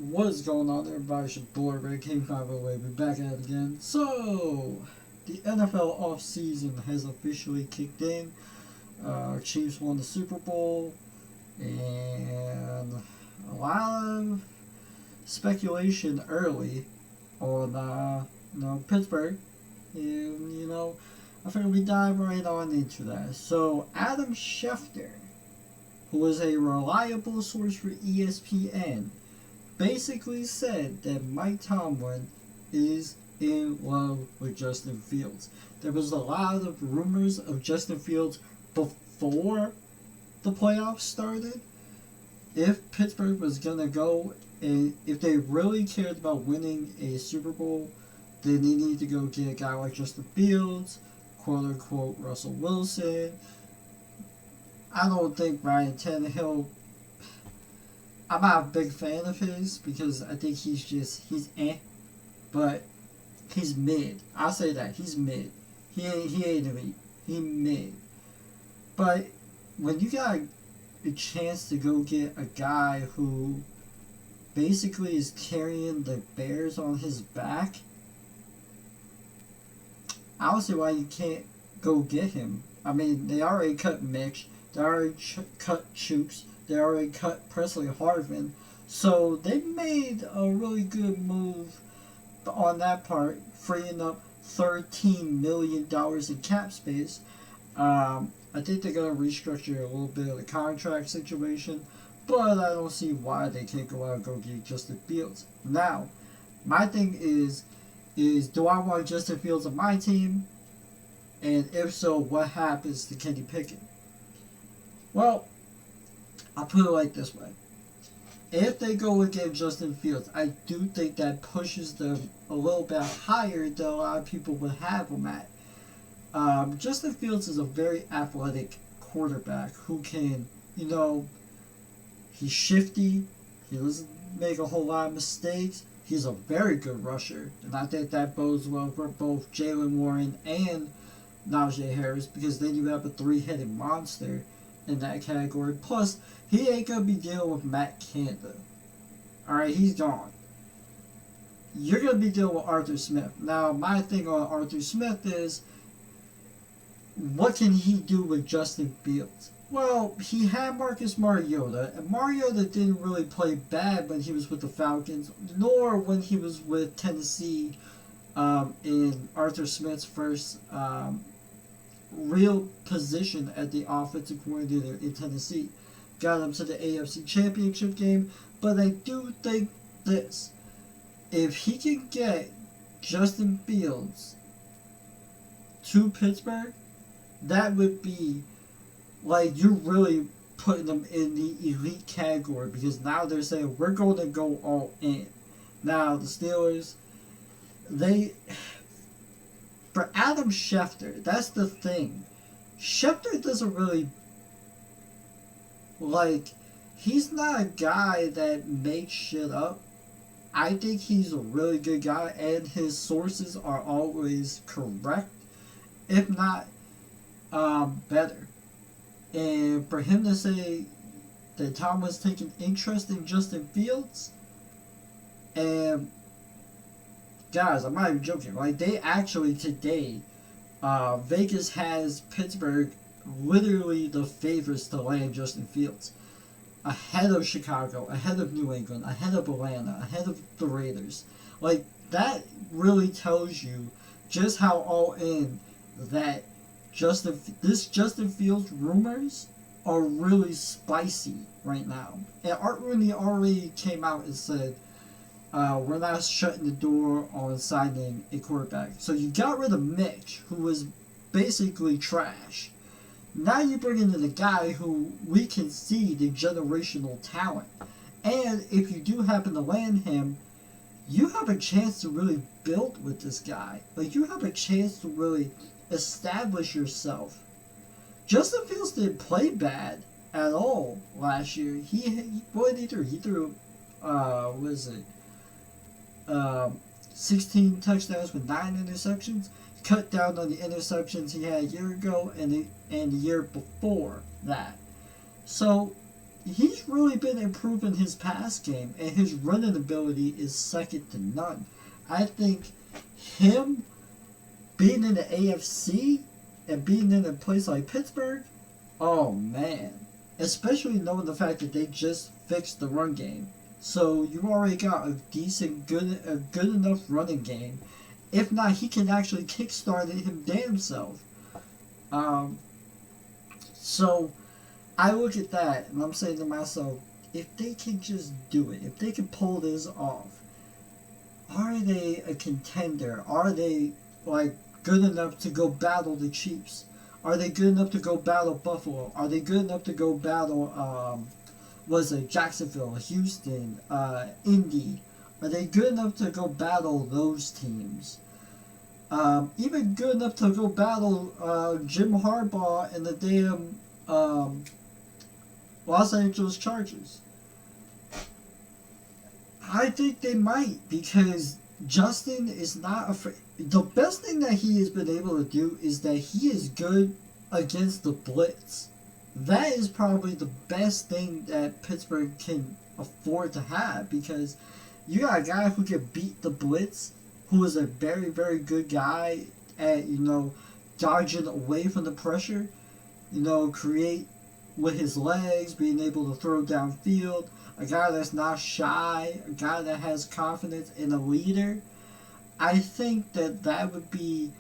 What is going on, everybody? It's your boy Ray King 508. We're back at it again. So, the NFL offseason has officially kicked in. Chiefs won the Super Bowl, and a lot of speculation early on, Pittsburgh. And, I figured we dive right on into that. So, Adam Schefter, who is a reliable source for ESPN, basically said that Mike Tomlin is in love with Justin Fields. There was a lot of rumors of Justin Fields before the playoffs started. If Pittsburgh was going to go, and if they really cared about winning a Super Bowl, then they need to go get a guy like Justin Fields, quote unquote Russell Wilson. I don't think Ryan Tannehill, I'm not a big fan of his because I think he's but he's mid. I'll say that he's mid. He ain't elite. He mid. But when you got a chance to go get a guy who basically is carrying the Bears on his back, I don't see why you can't go get him. I mean, they already cut Mitch. They already cut Chooks. They already cut Presley Harvin. So they made a really good move on that part, freeing up $13 million in cap space. I think they're going to restructure a little bit of the contract situation, but I don't see why they can't go out and go get Justin Fields. Now, my thing is do I want Justin Fields on my team? And if so, what happens to Kenny Pickett? Well, I'll put it like this way. If they go and get Justin Fields, I do think that pushes them a little bit higher than a lot of people would have them at. Justin Fields is a very athletic quarterback who can, he's shifty. He doesn't make a whole lot of mistakes. He's a very good rusher. And I think that bodes well for both Jaylen Warren and Najee Harris, because then you have a three-headed monster in that category. Plus, he ain't going to be dealing with Matt Canada. Alright, he's gone. You're going to be dealing with Arthur Smith. Now, my thing on Arthur Smith is, what can he do with Justin Fields? Well, he had Marcus Mariota, and Mariota didn't really play bad when he was with the Falcons, nor when he was with Tennessee in Arthur Smith's first real position at the offensive coordinator in Tennessee. Got him to the AFC Championship game, but I do think this. If he can get Justin Fields to Pittsburgh, that would be like you're really putting them in the elite category, because now they're saying we're going to go all in. Now the Steelers, for Adam Schefter, that's the thing. Schefter doesn't really, he's not a guy that makes shit up. I think he's a really good guy, and his sources are always correct, if not better. And for him to say that Tom was taking interest in Justin Fields, and guys, I'm not even joking. They actually today, Vegas has Pittsburgh literally the favorites to land Justin Fields, ahead of Chicago, ahead of New England, ahead of Atlanta, ahead of the Raiders. That really tells you just how all in that Justin Fields rumors are really spicy right now. And Art Rooney already came out and said, we're not shutting the door on signing a quarterback. So you got rid of Mitch, who was basically trash. Now you bring in a guy who we can see the generational talent. And if you do happen to land him, you have a chance to really build with this guy. You have a chance to really establish yourself. Justin Fields didn't play bad at all last year. What did he threw? He threw, 16 touchdowns with 9 interceptions. Cut down on the interceptions he had a year ago and the year before that. So he's really been improving his pass game, and his running ability is second to none. I think him being in the AFC and being in a place like Pittsburgh, oh man. Especially knowing the fact that they just fixed the run game. So you already got a good enough running game. If not, he can actually kickstart it him damn self. Um, so I look at that and I'm saying to myself, if they can just do it, if they can pull this off, are they a contender? Are they like good enough to go battle the Chiefs? Are they good enough to go battle Buffalo? Are they good enough to go battle was it Jacksonville, Houston, Indy? Are they good enough to go battle those teams? Even good enough to go battle Jim Harbaugh and the damn Los Angeles Chargers? I think they might, because Justin is not afraid. The best thing that he has been able to do is that he is good against the blitz. That is probably the best thing that Pittsburgh can afford to have, because you got a guy who can beat the blitz, who is a very, very good guy at, dodging away from the pressure, create with his legs, being able to throw downfield, a guy that's not shy, a guy that has confidence in a leader. I think that would be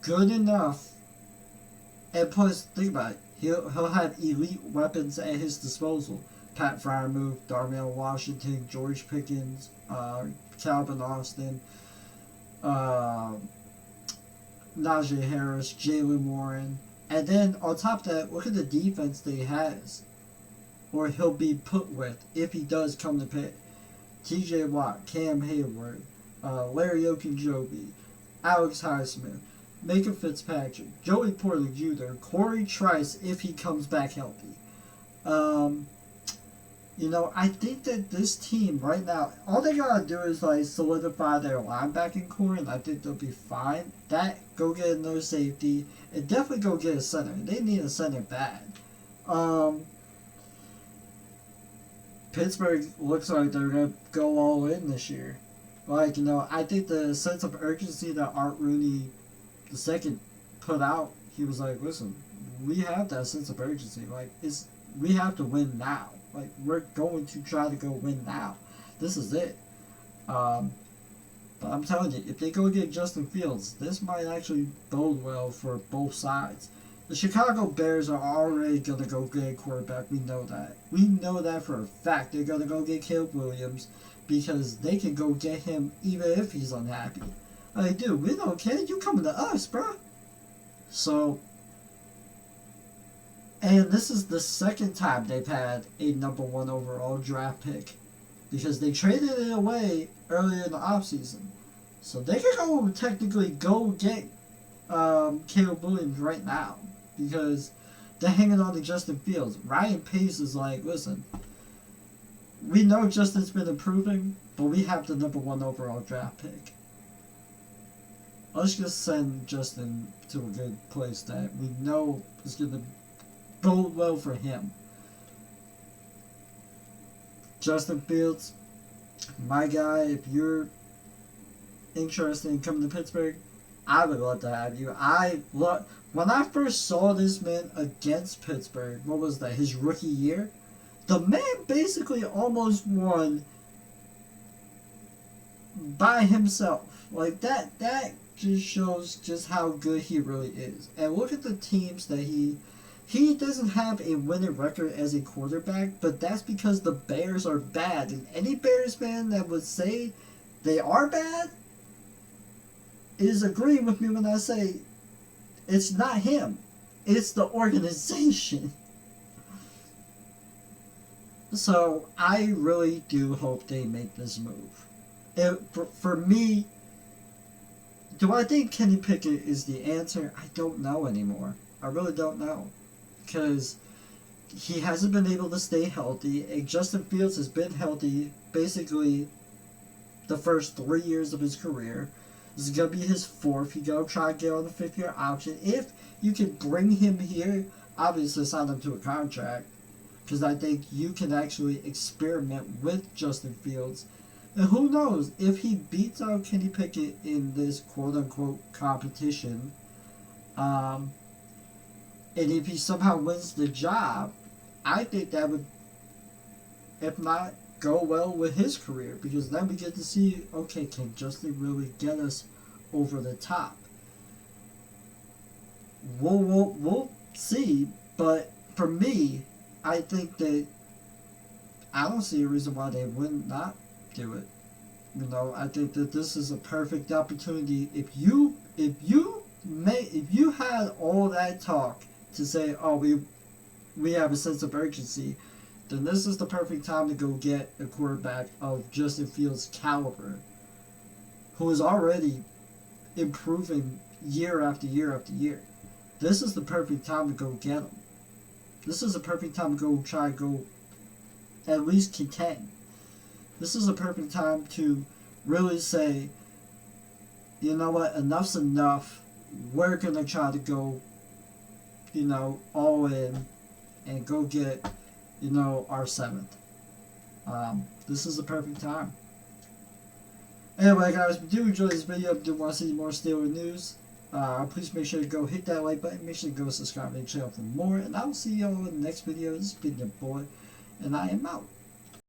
good enough. And plus, think about it. He'll have elite weapons at his disposal. Pat Freiermuth, Darnell Washington, George Pickens, Calvin Austin, Najee Harris, Jalen Warren. And then on top of that, look at the defense that he has, or he'll be put with if he does come to Pitt. T.J. Watt, Cam Hayward, Larry Ogunjobi, Alex Highsmith, Micah Fitzpatrick, Joey Porter Jr., Corey Trice if he comes back healthy. I think that this team right now, all they gotta do is solidify their linebacking core, and I think they'll be fine. Go get another safety, and definitely go get a center. They need a center bad. Pittsburgh looks like they're gonna go all in this year. I think the sense of urgency that Art Rooney II put out, he was like, listen, we have that sense of urgency. We have to win now. We're going to try to go win now. This is it. But I'm telling you, if they go get Justin Fields, this might actually bode well for both sides. The Chicago Bears are already going to go get a quarterback. We know that. We know that for a fact. They're going to go get Caleb Williams because they can go get him even if he's unhappy. Dude, we don't care. You coming to us, bro. So, and this is the second time they've had a number 1 overall draft pick, because they traded it away earlier in the offseason. So they can technically go get Caleb Williams right now, because they're hanging on to Justin Fields. Ryan Pace is like, listen, we know Justin's been improving, but we have the number 1 overall draft pick. Let's just send Justin to a good place that we know is going to bode well for him. Justin Fields, my guy, if you're interested in coming to Pittsburgh, I would love to have you. When I first saw this man against Pittsburgh, what was that, his rookie year? The man basically almost won by himself. That just shows just how good he really is. And look at the teams that he doesn't have a winning record as a quarterback, but that's because the Bears are bad. And any Bears fan that would say they are bad is agreeing with me when I say it's not him. It's the organization. So I really do hope they make this move. For me, do I think Kenny Pickett is the answer? I don't know anymore. I really don't know. Because he hasn't been able to stay healthy, and Justin Fields has been healthy basically the first 3 years of his career. This is going to be his 4th. He's going to try to get on the 5th-year option. If you can bring him here, obviously sign him to a contract. because I think you can actually experiment with Justin Fields. And who knows, if he beats out Kenny Pickett in this quote-unquote competition, and if he somehow wins the job, I think that would, if not, go well with his career, because then we get to see, okay, can Justin really get us over the top? We'll see, but for me, I think that I don't see a reason why they would not do it. You know, I think that this is a perfect opportunity. If you had all that talk to say, oh, we have a sense of urgency, then this is the perfect time to go get a quarterback of Justin Fields' caliber, who is already improving year after year after year. This is the perfect time to go get him. This is a perfect time to go try to go at least contend. This is a perfect time to really say, you know what, enough's enough. We're going to try to go, all in and go get, our seventh. This is the perfect time. Anyway, guys, if you do enjoy this video, if you do want to see more Steelers news, please make sure to go hit that like button. Make sure to go subscribe to the channel for more. And I will see you all in the next video. This has been your boy, and I am out.